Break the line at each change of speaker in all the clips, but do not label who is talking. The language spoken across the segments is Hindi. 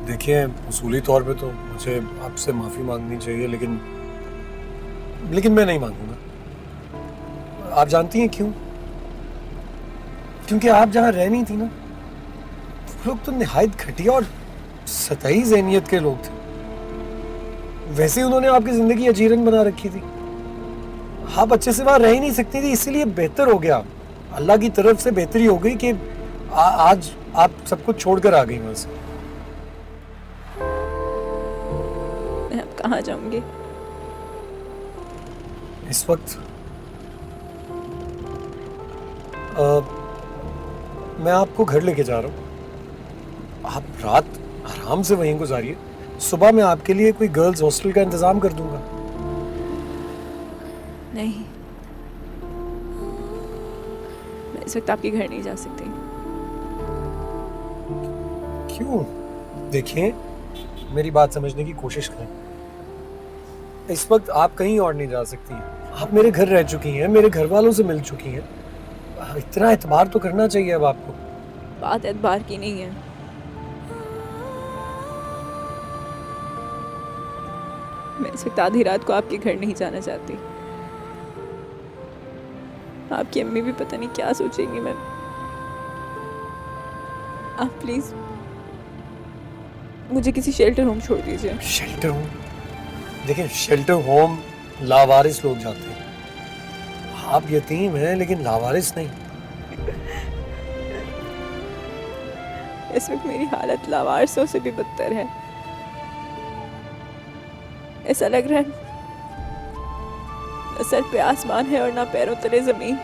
देखिए, उसूली तौर पे तो मुझे आपसे माफ़ी मांगनी चाहिए, लेकिन मैं नहीं मांगूंगा। आप जानती हैं क्यों? क्योंकि आप जहाँ रह नहीं थी ना, वो लोग तो निहायत घटिया और सतही ज़हनियत के लोग थे। वैसे ही उन्होंने आपकी ज़िंदगी अजीरन बना रखी थी। आप अच्छे से वहाँ रह ही नहीं सकती थी, इसीलिए बेहतर हो गया, अल्लाह की तरफ से बेहतरी हो गई कि आज आप सब कुछ छोड़कर आ गई वहाँ से।
मैं अब कहाँ जाऊंगी?
इस वक्त मैं आपको घर लेके जा रहा हूँ। आप रात आराम से वहीं गुजारिए। सुबह मैं आपके लिए कोई गर्ल्स हॉस्टल का इंतजाम कर दूंगा।
नहीं, मैं इस वक्त आपके घर नहीं जा सकती।
क्यों? देखिए, मेरी बात समझने की कोशिश करें। इस वक्त आप कहीं और नहीं जा सकती। आप मेरे घर रह चुकी हैं, मेरे घर वालों से मिल चुकी हैं। इतना एतबार तो करना चाहिए अब आपको।
बात एतबार की नहीं है। मैं इस वक्त आधी रात को आपके घर नहीं जाना चाहती। आपकी अम्मी भी पता नहीं क्या सोचेंगी। मैं आप प्लीज मुझे किसी शेल्टर होम छोड़ दीजिए।
Shelter home? देखिए, शेल्टर होम लावारिस लोग जाते हैं। आप यतीम हैं लेकिन लावारिस नहीं।
इस वक्त मेरी हालत लावारिसों से भी बदतर है। ऐसा लग रहा है न सर पे आसमान है और ना पैरों तले जमीन।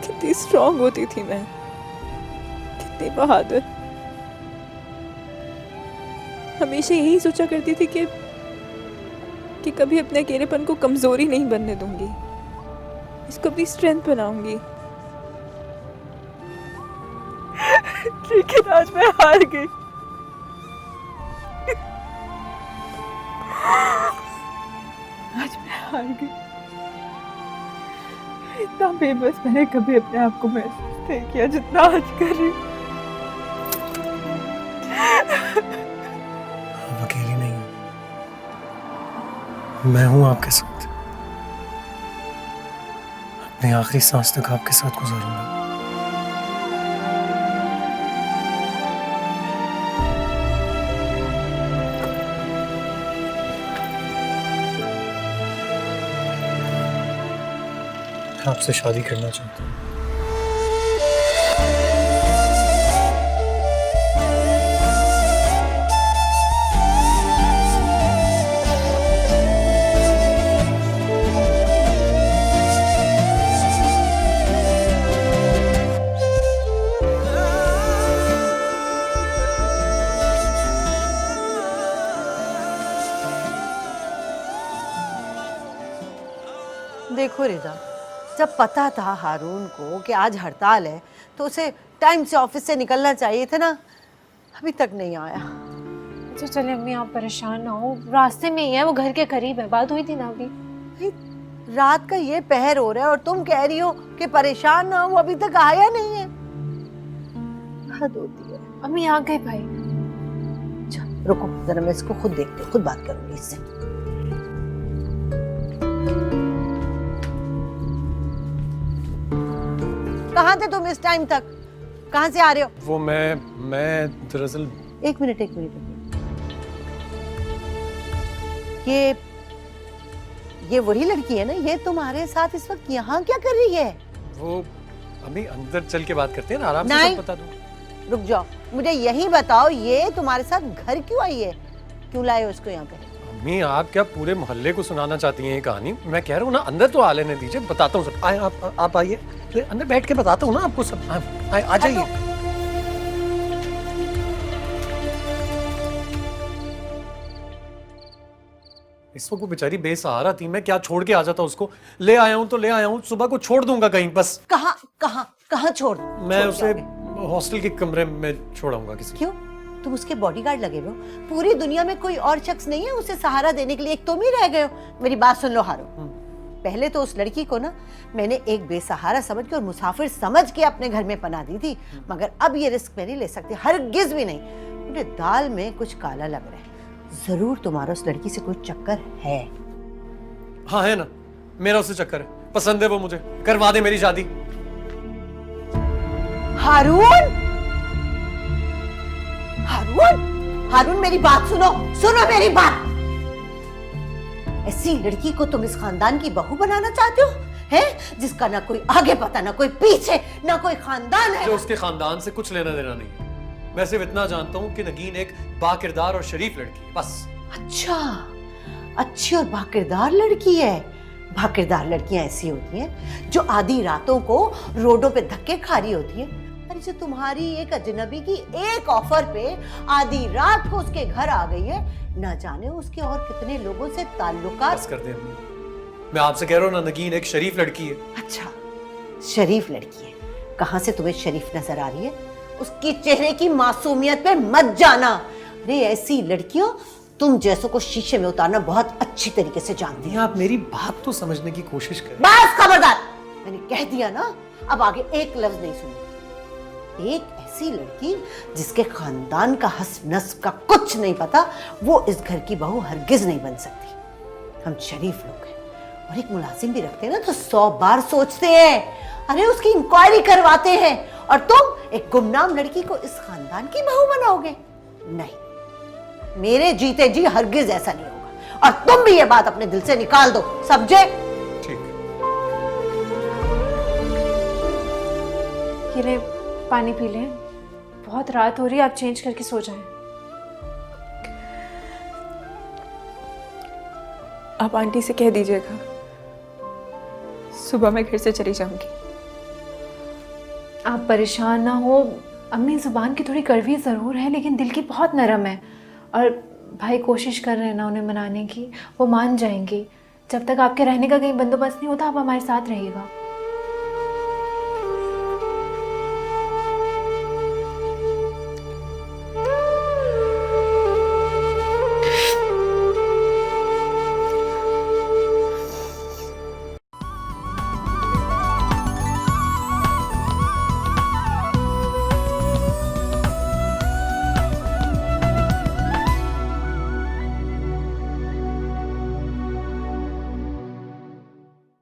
कितनी स्ट्रांग होती थी मैं, कितनी बहादुर। हमेशा यही सोचा करती थी कि कभी अपने अकेलेपन को कमजोरी नहीं बनने दूंगी, इसको अपनी स्ट्रेंथ बनाऊंगी। लेकिन आज मैं हार गई। आज मैं हार गई। इतना बेबस मैंने कभी अपने आप को महसूस नहीं किया जितना आज कर रही हूँ।
आप अकेली नहीं हैं। मैं हूं आपके साथ। अपनी आखिरी सांस तक आपके साथ गुजारूंगा। आपसे शादी करना चाहता हूँ।
देखो रिदा, जब पता था हारून को कि आज हड़ताल है तो उसे टाइम से ऑफिस से निकलना चाहिए था ना। अभी तक नहीं आया।
अच्छा चले अम्मी, आप परेशान ना हो, रास्ते में ही है, वो घर के करीब है। बात हुई थी ना अभी।
रात का ये पहर हो रहा है और तुम कह रही हो कि परेशान ना हो, वो अभी तक आया नहीं है। हद होती है।
अम्मी आ गए भाई।
अच्छा रुको जरा, मैं इसको खुद देखती हूँ, खुद बात करूंगी इससे। कहाँ थे तुम इस टाइम तक? कहाँ से आ रहे हो?
वो मैं दरअसल
एक मिनट। ये वही लड़की है ना? ये तुम्हारे साथ इस वक्त यहाँ क्या कर रही है?
वो अभी अंदर चल के बात करते हैं ना, आराम से
नहीं।
सब बता दूं।
रुक जाओ, मुझे यही बताओ, ये तुम्हारे साथ घर क्यों आई है? क्यों लाए हो इसको यहाँ पे?
अम्मी, आप क्या पूरे मोहल्ले को सुनाना चाहती हैं ये कहानी? मैं कह रहा हूँ ना, अंदर तो आ लेने दीजिए, बताता हूँ सब। आए आप आइए, अंदर बैठ के बताता हूँ ना आपको सब। आ जाइए। इस वक्त वो बेचारी बेसहारा थी, मैं क्या छोड़ के आ जाता उसको? ले आया हूँ तो ले आया हूँ, सुबह को छोड़ दूंगा कहीं बस।
कहाँ छोड़?
मैं उसे हॉस्टल के कमरे में छोड़ाऊंगा किसी।
क्यों? तुम उसके बॉडीगार्ड लगे हो? पूरी दुनिया में कोई और शख्स नहीं है उसे सहारा देने के लिए, एक तुम ही रह गए हो। मेरी बात सुन लो हारून, पहले तो उस लड़की को ना मैंने एक बेसहारा समझ के और मुसाफिर समझ के अपने घर में पना दी थी, मगर अब ये रिस्क मैं नहीं ले सकती, हरगिज भी नहीं। मुझे दाल में कुछ काला लग रहा है। जरूर तुम्हारा उस लड़की से कोई चक्कर है।
हाँ है ना, मेरा उससे चक्कर है, पसंद है वो मुझे, करवा दे मेरी शादी।
हारून, हारून, हारून मेरी बात सुनो, सुनो मेरी बात। ऐसी लड़की को तुम इस खानदान की बहू बनाना चाहते हो, हैं? जिसका ना कोई आगे पता, ना कोई पीछे, ना कोई खानदान है।
जो उसके खानदान से कुछ लेना देना नहीं है। मैं सिर्फ इतना जानता हूँ कि नगीन एक बाकिरदार और शरीफ लड़की है, बस।
अच्छा, अच्छी और बाकिरदार लड़की है। बाकिरदार लड़कियां ऐसी होती हैं जो आधी रातों को रोडों पे धक्के खा रही होती हैं। अरे जो तुम्हारी एक अजनबी की एक ऑफर पे आधी रात को उसके घर आ गई है, ना जाने उसके और कितने लोगों से ताल्लुकात।
बस कर दे अम्मी, मैं आपसे कह रहा हूँ ना, नगीन एक शरीफ लड़की है।
अच्छा, शरीफ लड़की है। कहाँ से तुम्हें शरीफ नजर आ रही है? उसकी चेहरे की मासूमियत पे मत जाना। अरे ऐसी लड़कियों तुम जैसों को शीशे में उतारना बहुत अच्छी तरीके से जानती है।
आप मेरी बात तो समझने की कोशिश करें।
बस खबरदार, मैंने कह दिया ना, अब आगे एक लफ्ज नहीं सुनूंगी। एक ऐसी लड़की जिसके खानदान का हस्ब नस्ब का कुछ नहीं पता, वो इस घर की बहू हरगिज नहीं बन सकती। हम शरीफ लोग हैं और एक मुलाजिम भी रखते हैं ना तो 100 बार सोचते हैं। अरे उसकी इंक्वायरी करवाते हैं, और तुम एक गुमनाम लड़की को इस खानदान की बहू बनाओगे? नहीं, मेरे जीते जी हरगिज ऐसा नहीं होगा। और तुम भी ये बात अपने दिल से निकाल दो, समझे?
ठीक।
ये ले पानी पी लें, बहुत रात हो रही है, आप चेंज करके सो जाएं।
आप आंटी से कह दीजिएगा सुबह मैं घर से चली जाऊंगी।
आप परेशान ना हो, अम्मी जुबान की थोड़ी कड़वी ज़रूर है लेकिन दिल की बहुत नरम है, और भाई कोशिश कर रहे हैं ना उन्हें मनाने की, वो मान जाएंगी। जब तक आपके रहने का कहीं बंदोबस्त नहीं होता आप हमारे साथ रहिएगा।